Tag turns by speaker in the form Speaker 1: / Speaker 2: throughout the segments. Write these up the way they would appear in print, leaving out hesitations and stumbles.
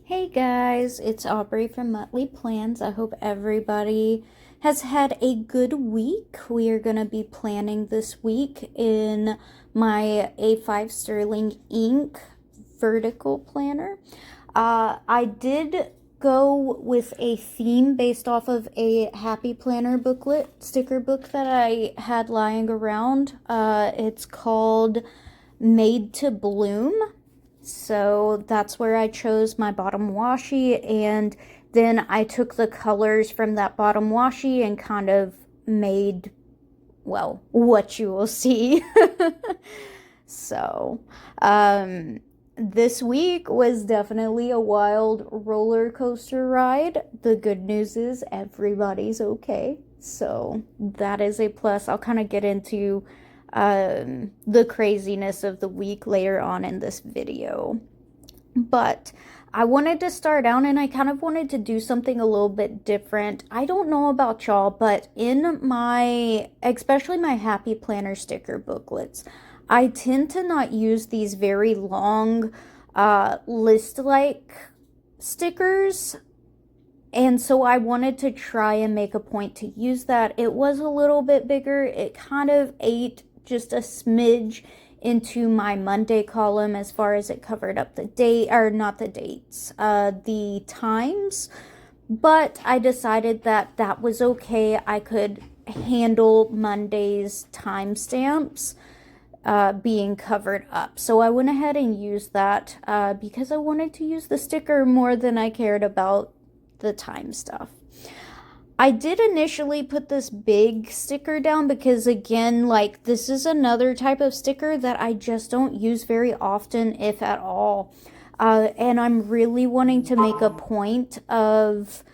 Speaker 1: Hey guys, it's Aubrey from Muttley Plans. I hope everybody has had a good week. We are going to be planning this week in my A5 Sterling Ink vertical planner. I did go with a theme based off of a Happy Planner booklet, sticker book that I had lying around. It's called Made to Bloom. So that's where I chose my bottom washi, and then I took the colors from that bottom washi and kind of made, well, what you will see. So, this week was definitely a wild roller coaster ride. The good news is everybody's okay. So that is a plus. I'll kind of get into the craziness of the week later on in this video. But I wanted to start out and I kind of wanted to do something a little bit different. I don't know about y'all, but in my, especially my Happy Planner sticker booklets, I tend to not use these very long list-like stickers. And so I wanted to try and make a point to use that. It was a little bit bigger. It kind of ate just a smidge into my Monday column as far as it covered up the date, or not the dates, the times. But I decided that that was okay. I could handle Monday's timestamps being covered up. So I went ahead and used that because I wanted to use the sticker more than I cared about the time stuff. I did initially put this big sticker down because, again, like, this is another type of sticker that I just don't use very often, if at all. And I'm really wanting to make a point of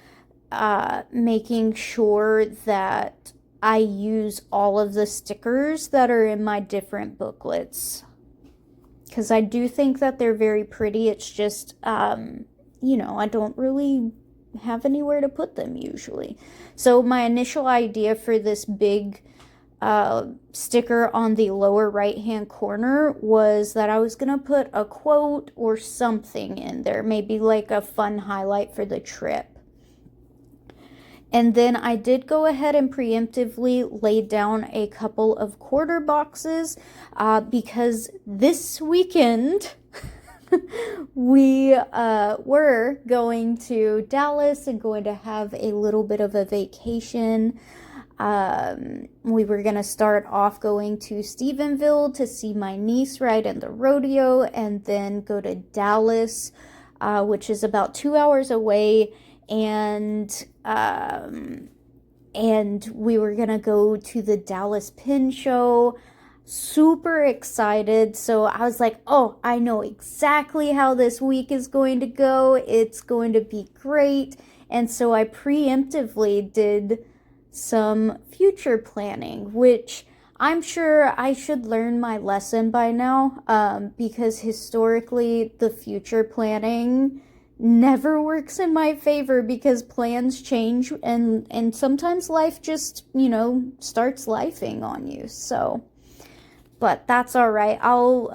Speaker 1: making sure that I use all of the stickers that are in my different booklets. Because I do think that they're very pretty. It's just, you know, I don't really have anywhere to put them usually. So my initial idea for this big sticker on the lower right hand corner was that I was gonna put a quote or something in there, maybe like a fun highlight for the trip. And then I did go ahead and preemptively lay down a couple of quarter boxes because this weekend we were going to Dallas and going to have a little bit of a vacation. We were going to start off going to Stephenville to see my niece ride in the rodeo, and then go to Dallas, which is about 2 hours away, and we were going to go to the Dallas Pin Show. Super excited. So I was like, oh, I know exactly how this week is going to go. It's going to be great. And so I preemptively did some future planning, which I'm sure I should learn my lesson by now, because historically the future planning never works in my favor because plans change, and sometimes life just, you know, starts lifing on you. So but that's all right. I'll,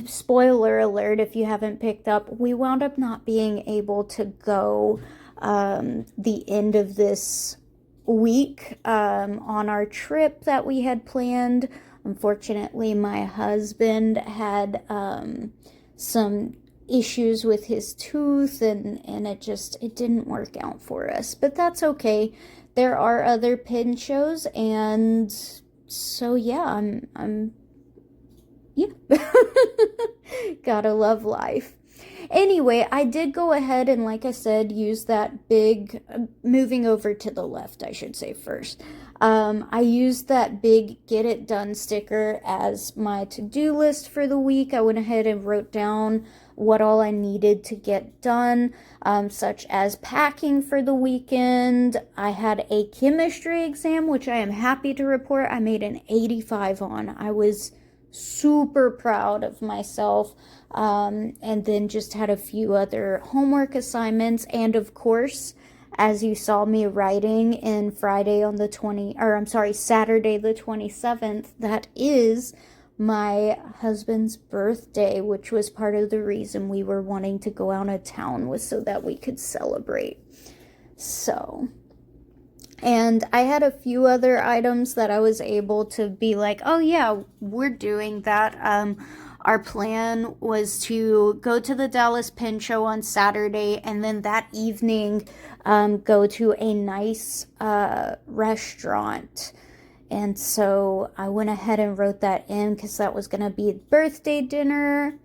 Speaker 1: spoiler alert if you haven't picked up, we wound up not being able to go the end of this week on our trip that we had planned. Unfortunately, my husband had some issues with his tooth, and it didn't work out for us. But that's okay. There are other pin shows, and so yeah, I'm yeah. Gotta love life. Anyway, I did go ahead and, like I said, use that big, moving over to the left, I should say first. I used that big get it done sticker as my to-do list for the week. I went ahead and wrote down what all I needed to get done, such as packing for the weekend. I had a chemistry exam, which I am happy to report I made an 85 on. I was super proud of myself. And then just had a few other homework assignments, and of course, as you saw me writing in Saturday the 27th, that is my husband's birthday, which was part of the reason we were wanting to go out of town, was so that we could celebrate. So, and I had a few other items that I was able to be like, oh yeah, we're doing that. Our plan was to go to the Dallas Pen Show on Saturday, and then that evening go to a nice restaurant. And so I went ahead and wrote that in because that was going to be a birthday dinner.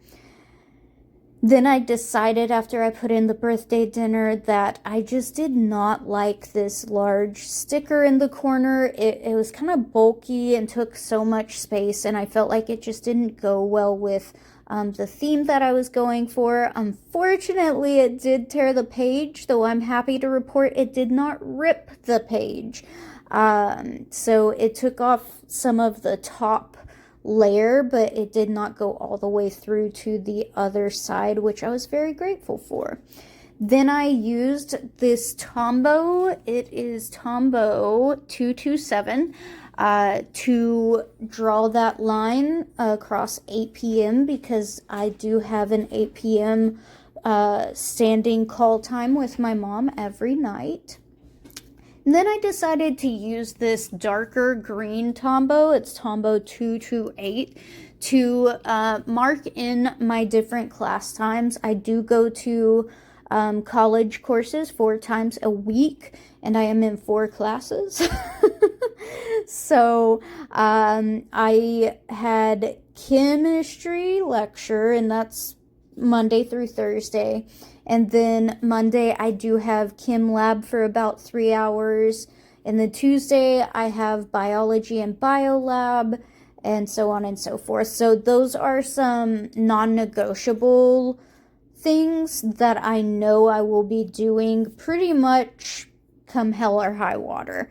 Speaker 1: Then I decided after I put in the birthday dinner that I just did not like this large sticker in the corner. It was kind of bulky and took so much space, and I felt like it just didn't go well with the theme that I was going for. Unfortunately, it did tear the page, though I'm happy to report it did not rip the page. So it took off some of the top layer, but it did not go all the way through to the other side, which I was very grateful for. Then I used this Tombow, it is Tombow 227, to draw that line across 8 p.m. because I do have an 8 p.m. Standing call time with my mom every night. And then I decided to use this darker green Tombow, it's Tombow 228, to mark in my different class times. I do go to college courses 4 times a week, and I am in 4 classes. So I had chemistry lecture, and that's Monday through Thursday. And then Monday I do have chem lab for about 3 hours. And then Tuesday I have biology and bio lab, and so on and so forth. So those are some non-negotiable things that I know I will be doing pretty much come hell or high water.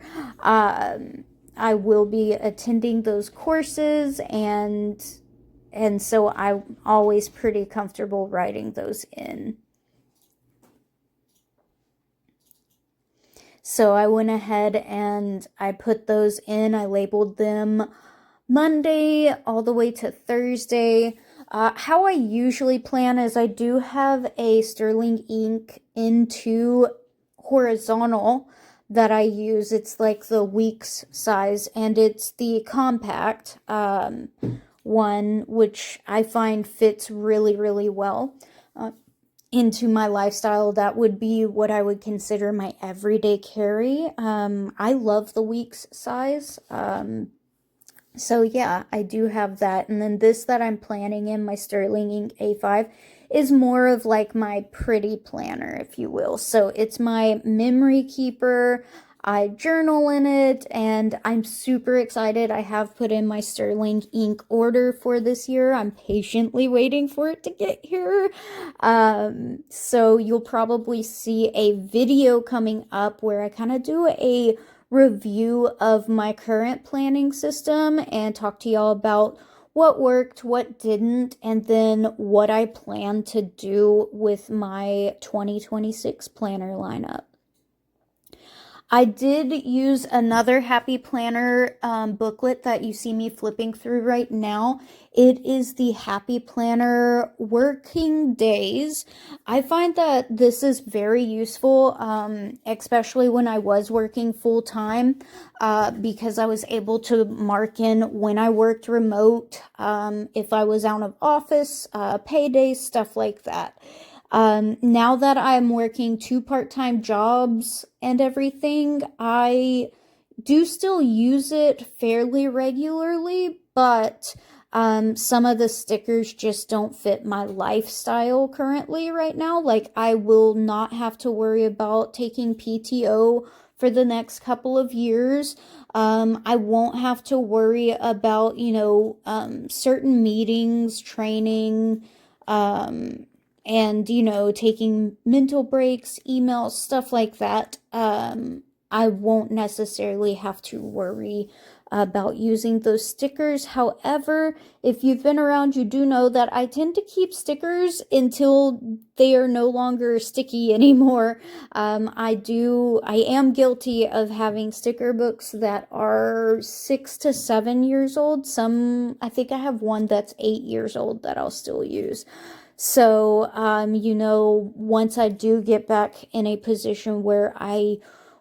Speaker 1: I will be attending those courses, and so I'm always pretty comfortable writing those in. So I went ahead and I put those in. I labeled them Monday all the way to Thursday. How I usually plan is I do have a Sterling ink into horizontal that I use. It's like the weeks size, and it's the compact one, which I find fits really, really well into my lifestyle. That would be what I would consider my everyday carry. I love the weeks size. So yeah, I do have that. And then this that I'm planning in, my Sterling Ink A5, is more of like my pretty planner, if you will. So it's my memory keeper. I journal in it, and I'm super excited. I have put in my Sterling Ink order for this year. I'm patiently waiting for it to get here. So you'll probably see a video coming up where I kind of do a review of my current planning system and talk to y'all about what worked, what didn't, and then what I plan to do with my 2026 planner lineup. I did use another Happy Planner booklet that you see me flipping through right now. It is the Happy Planner Working Days. I find that this is very useful, especially when I was working full time, because I was able to mark in when I worked remote, if I was out of office, paydays, stuff like that. Now that I'm working 2 part-time jobs and everything, I do still use it fairly regularly, but some of the stickers just don't fit my lifestyle currently right now. Like, I will not have to worry about taking PTO for the next couple of years. I won't have to worry about, certain meetings, training, and taking mental breaks, emails, stuff like that. I won't necessarily have to worry about using those stickers. However, if you've been around, you do know that I tend to keep stickers until they are no longer sticky anymore. I am guilty of having sticker books that are 6 to 7 years old. I think I have one that's 8 years old that I'll still use. So, once I do get back in a position where I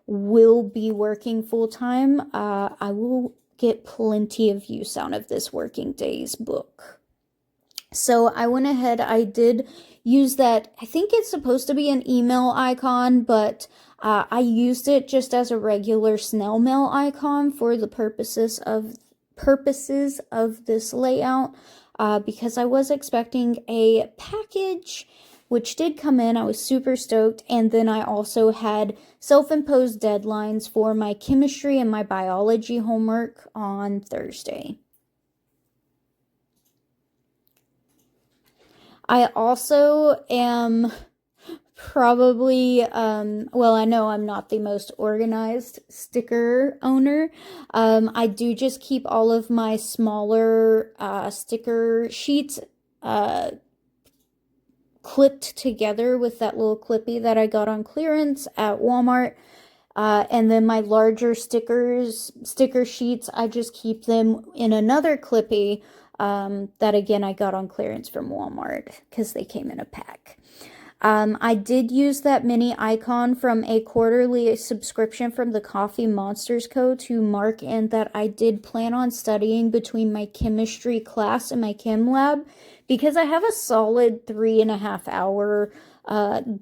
Speaker 1: will be working full time, I will get plenty of use out of this working days book. So I went ahead, I did use that, I think it's supposed to be an email icon, but I used it just as a regular snail mail icon for the purposes of this layout, because I was expecting a package, which did come in. I was super stoked. And then I also had self-imposed deadlines for my chemistry and my biology homework on Thursday. I also am probably, I know I'm not the most organized sticker owner. I do just keep all of my smaller sticker sheets clipped together with that little clippy that I got on clearance at Walmart. And then my larger sticker sheets, I just keep them in another clippy that again I got on clearance from Walmart because they came in a pack. I did use that mini icon from a quarterly subscription from the Coffee Monsters Co. to mark in that I did plan on studying between my chemistry class and my chem lab, because I have a solid 3.5 hour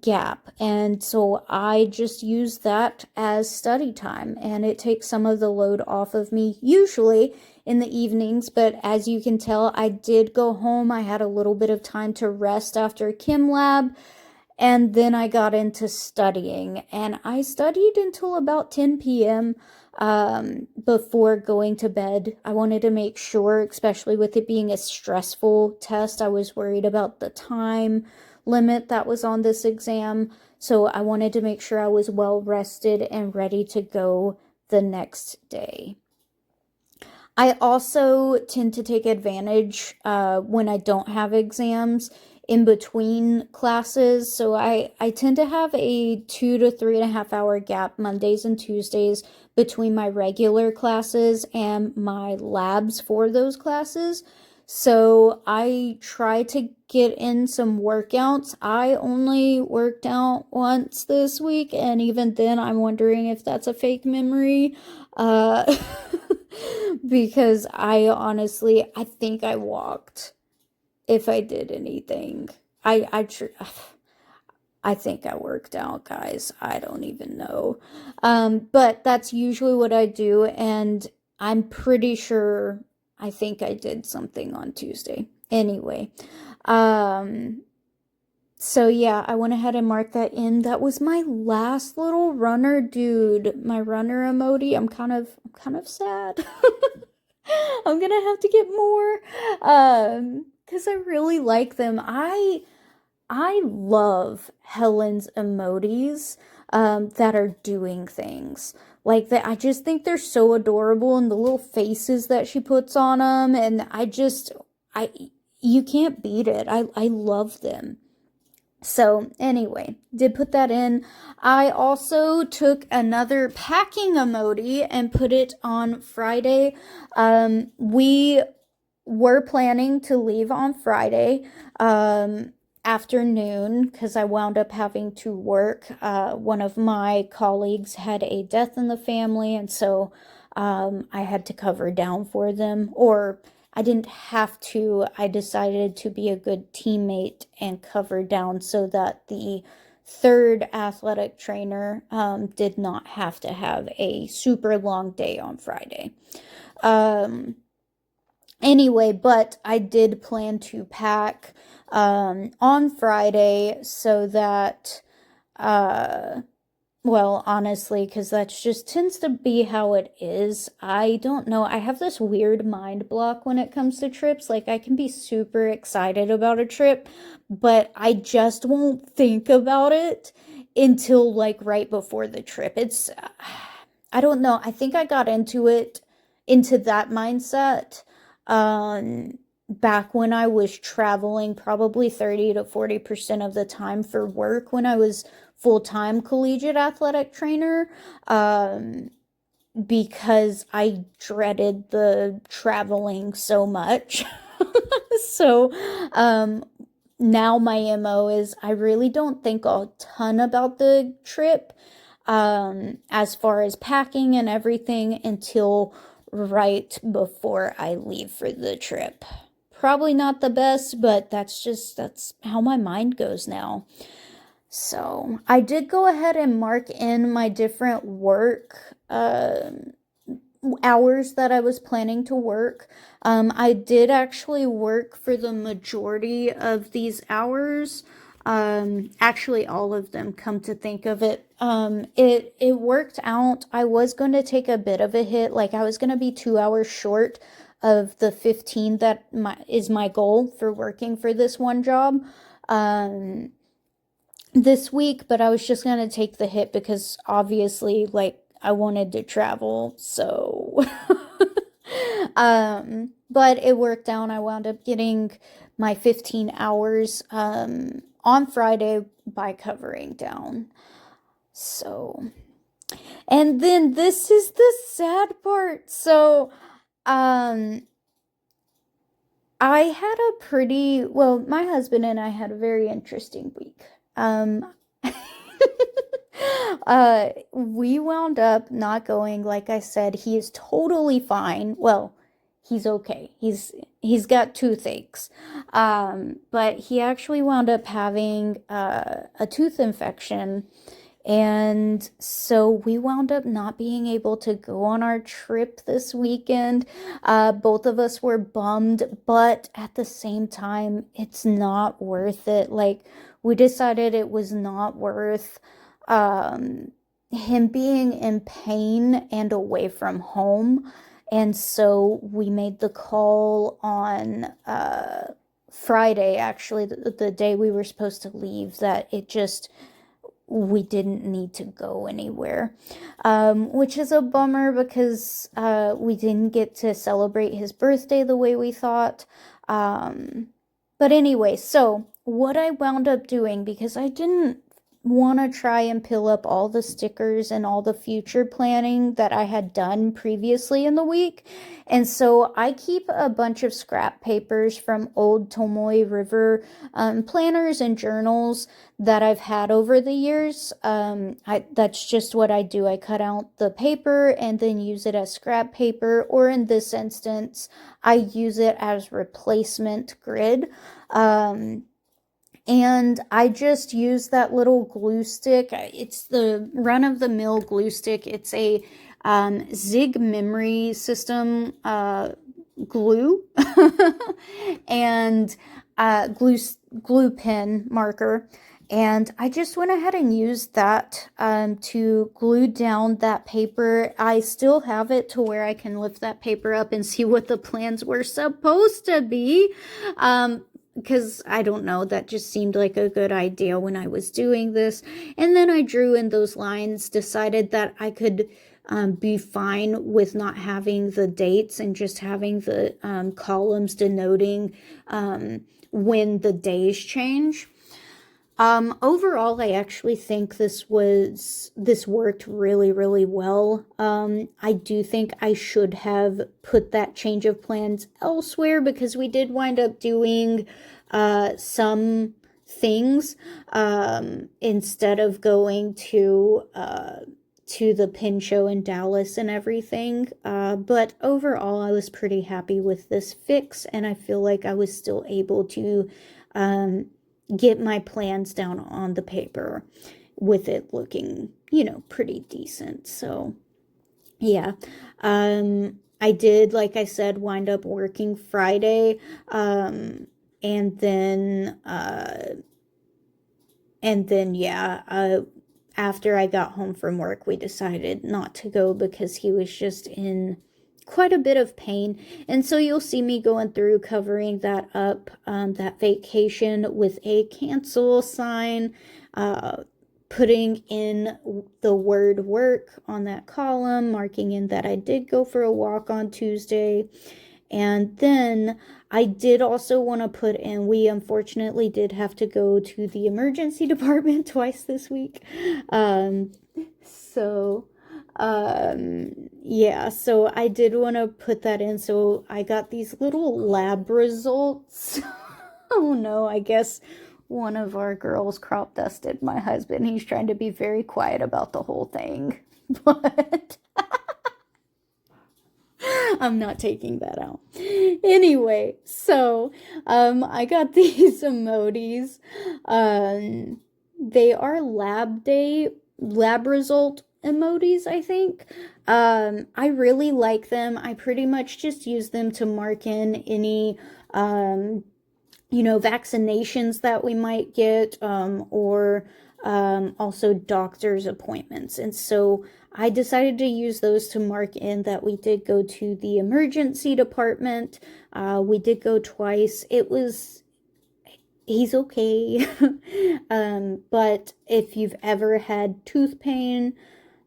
Speaker 1: gap. And so I just use that as study time, and it takes some of the load off of me, usually in the evenings. But as you can tell, I did go home. I had a little bit of time to rest after chem lab. And then I got into studying, and I studied until about 10 p.m. Before going to bed. I wanted to make sure, especially with it being a stressful test, I was worried about the time limit that was on this exam. So I wanted to make sure I was well rested and ready to go the next day. I also tend to take advantage when I don't have exams in between classes. So I tend to have a 2 to 3.5 hour gap Mondays and Tuesdays between my regular classes and my labs for those classes. So I try to get in some workouts. I only worked out once this week, and even then I'm wondering if that's a fake memory. Because I think I walked if I did anything. I think I worked out, guys. I don't even know. But that's usually what I do, and I'm pretty sure I think I did something on Tuesday. Anyway, so yeah, I went ahead and marked that in. That was my last little runner dude, my runner emoji. I'm kind of sad. I'm gonna have to get more, because I really like them. I love Helen's emojis, that are doing things like that. I just think they're so adorable, and the little faces that she puts on them, and you can't beat it. I love them. So anyway, did put that in. I also took another packing emoji and put it on Friday. We were planning to leave on Friday afternoon because I wound up having to work. One of my colleagues had a death in the family, and so I had to cover down for them. Or I didn't have to. I decided to be a good teammate and cover down so that the third athletic trainer did not have to have a super long day on Friday. Anyway, but I did plan to pack on Friday so that honestly, because that's just tends to be how it is. I don't know. I have this weird mind block when it comes to trips. Like, I can be super excited about a trip, but I just won't think about it until, like, right before the trip. I don't know. I think I got into that mindset, um, back when I was traveling probably 30 to 40% of the time for work when I was full-time collegiate athletic trainer, um, because I dreaded the traveling so much. So, um, now my MO is I really don't think a ton about the trip, as far as packing and everything until right before I leave for the trip. Probably not the best, but that's how my mind goes now. So I did go ahead and mark in my different work hours that I was planning to work. I did actually work for the majority of these hours. Actually, all of them, come to think of it. It worked out. I was going to take a bit of a hit, like I was going to be 2 hours short of the 15 that is my goal for working for this one job. Um, this week, but I was just gonna take the hit because obviously, like, I wanted to travel, so but it worked out. I wound up getting my 15 hours on Friday by covering down. So, and then this is the sad part. So, um I had a pretty, well, my husband and I had a very interesting week. Um, we wound up not going, like I said, he is totally fine. Well, he's okay. He's got toothaches. But he actually wound up having a tooth infection, and so we wound up not being able to go on our trip this weekend. Both of us were bummed, but at the same time, it's not worth it. Like, we decided it was not worth um, him being in pain and away from home. And so we made the call on Friday, actually, the day we were supposed to leave, that we didn't need to go anywhere, which is a bummer because we didn't get to celebrate his birthday the way we thought. Um, but anyway, so what I wound up doing, because I didn't want to try and pill up all the stickers and all the future planning that I had done previously in the week. And so I keep a bunch of scrap papers from old Tomoe River planners and journals that I've had over the years. That's just what I do. I cut out the paper and then use it as scrap paper, or in this instance, I use it as replacement grid. And I just use that little glue stick. It's the run-of-the-mill glue stick. It's a Zig memory system glue and glue pen marker. And I just went ahead and used that to glue down that paper. I still have it to where I can lift that paper up and see what the plans were supposed to be. Because I don't know, that just seemed like a good idea when I was doing this. And then I drew in those lines, decided that I could be fine with not having the dates and just having the columns denoting when the days change. Overall, I actually think this worked really, really well. I do think I should have put that change of plans elsewhere, because we did wind up doing some things instead of going to the pin show in Dallas and everything. But overall, I was pretty happy with this fix, and I feel like I was still able to get my plans down on the paper with it looking, pretty decent. So, yeah. I did, like I said, wind up working Friday. And then, yeah, after I got home from work, we decided not to go because he was just in quite a bit of pain. And so you'll see me going through covering that up, that vacation with a cancel sign, putting in the word work on that column, marking in that I did go for a walk on Tuesday. And then I did also want to put in, we unfortunately did have to go to the emergency department twice this week. So, yeah, so I did want to put that in. So I got these little lab results. Oh no, I guess one of our girls crop dusted my husband. He's trying to be very quiet about the whole thing. But I'm not taking that out. Anyway, so I got these emojis. They are lab result emojis, I think. I really like them. I pretty much just use them to mark in any vaccinations that we might get, or also doctor's appointments. And so I decided to use those to mark in that we did go to the emergency department. We did go twice. He's okay. But if you've ever had tooth pain,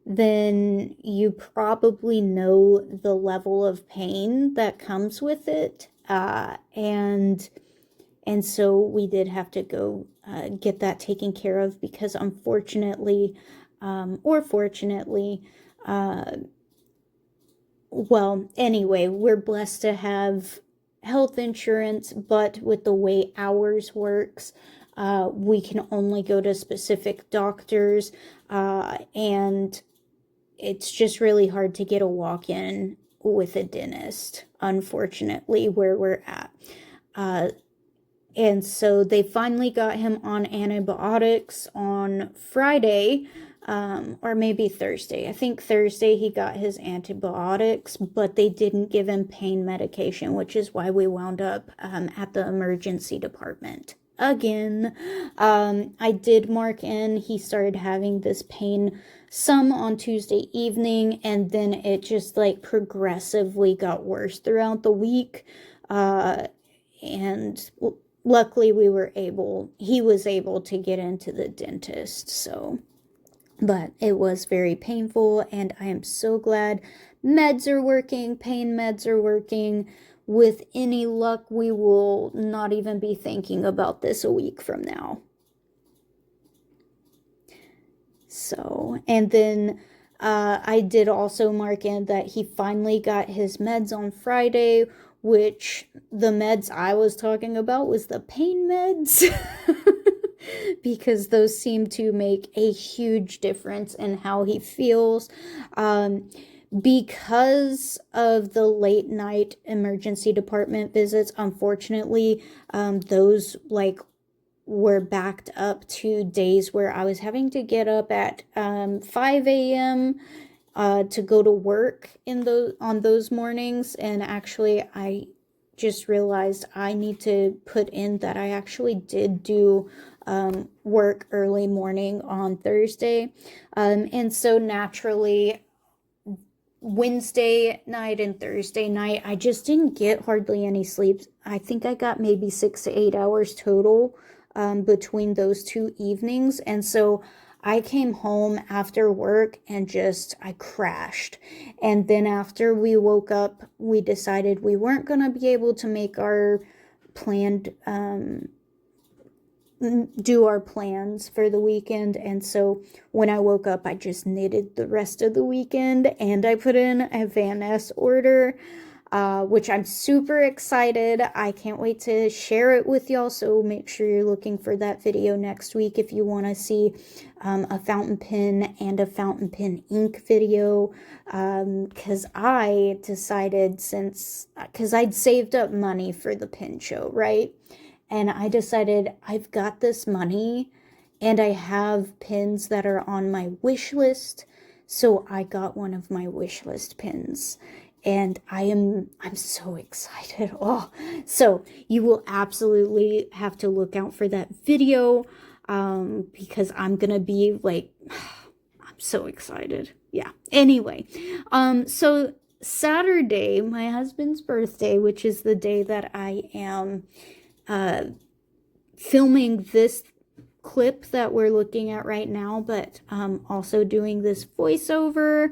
Speaker 1: then you probably know the level of pain that comes with it. And so we did have to go get that taken care of because unfortunately, or fortunately, well, anyway, we're blessed to have health insurance, but with the way ours works, we can only go to specific doctors, and it's just really hard to get a walk-in with a dentist, unfortunately, where we're at. And so they finally got him on antibiotics on Friday, or maybe Thursday. I think Thursday he got his antibiotics, but they didn't give him pain medication, which is why we wound up at the emergency department again. I did mark in, he started having this pain some on Tuesday evening, and then it just like progressively got worse throughout the week. And luckily he was able to get into the dentist. So, but it was very painful, and I am so glad meds are working, pain meds are working. With any luck, we will not even be thinking about this a week from now. So, and then I did also mark in that he finally got his meds on Friday, which the meds I was talking about was the pain meds. Because those seem to make a huge difference in how he feels. Because of the late night emergency department visits, unfortunately, those like were backed up to days where I was having to get up at 5 a.m. To go to work on those mornings. And actually, I just realized I need to put in that I actually did do work early morning on Thursday. And so naturally, Wednesday night and Thursday night, I just didn't get hardly any sleep. I think I got maybe 6 to 8 hours total between those two evenings. And so I came home after work and I crashed. And then after we woke up, we decided we weren't going to be able to make our planned do our plans for the weekend. And so when I woke up, I just knitted the rest of the weekend, and I put in a Van Ness order, which I'm super excited. I can't wait to share it with y'all. So make sure you're looking for that video next week if you want to see a fountain pen and a fountain pen ink video. Because I decided, because I'd saved up money for the pen show, right? And I decided I've got this money and I have pins that are on my wish list. So I got one of my wish list pins, and I'm so excited. Oh, so you will absolutely have to look out for that video, because I'm going to be like, I'm so excited. Yeah. Anyway, so Saturday, my husband's birthday, which is the day that I am filming this clip that we're looking at right now, but also doing this voiceover.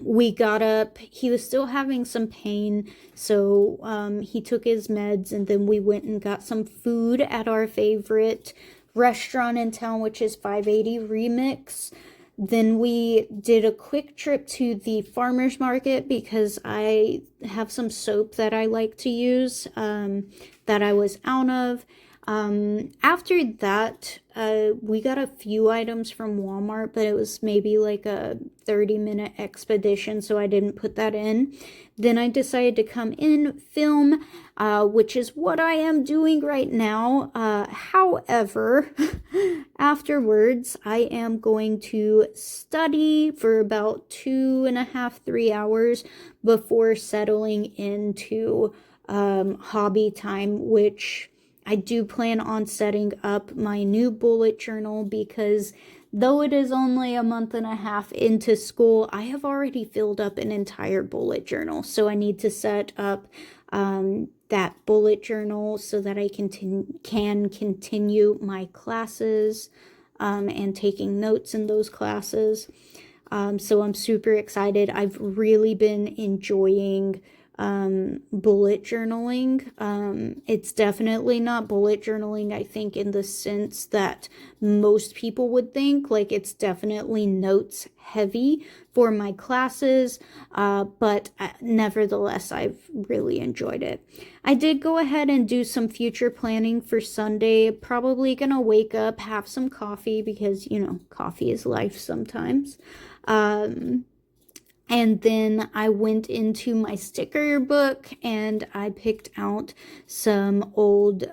Speaker 1: We got up, he was still having some pain, so he took his meds, and then we went and got some food at our favorite restaurant in town, which is 580 Remix. Then we did a quick trip to the farmer's market because I have some soap that I like to use that I was out of. After that, we got a few items from Walmart, but it was maybe like a 30-minute expedition, so I didn't put that in. Then I decided to come in, film, which is what I am doing right now. However, afterwards, I am going to study for about 2.5, 3 hours before settling into hobby time, which I do plan on setting up my new bullet journal because though it is only a month and a half into school, I have already filled up an entire bullet journal. So I need to set up that bullet journal so that I can continue my classes and taking notes in those classes. So I'm super excited. I've really been enjoying bullet journaling. It's definitely not bullet journaling, I think, in the sense that most people would think. Like, it's definitely notes heavy for my classes, but nevertheless, I've really enjoyed it. I did go ahead and do some future planning for Sunday. Probably gonna wake up, have some coffee because, you know, coffee is life sometimes. And then I went into my sticker book and I picked out some old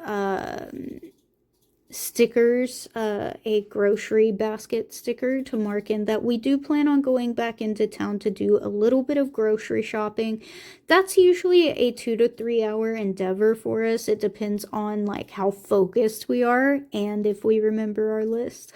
Speaker 1: stickers, a grocery basket sticker to mark in that we do plan on going back into town to do a little bit of grocery shopping. That's usually a 2 to 3 hour endeavor for us. It depends on like how focused we are and if we remember our list.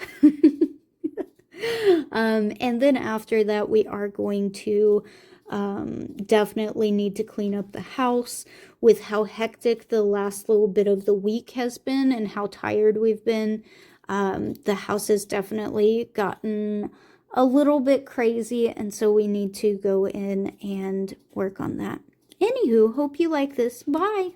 Speaker 1: And then after that, we are going to definitely need to clean up the house with how hectic the last little bit of the week has been and how tired we've been. The house has definitely gotten a little bit crazy, and so we need to go in and work on that. Anywho, hope you like this. Bye!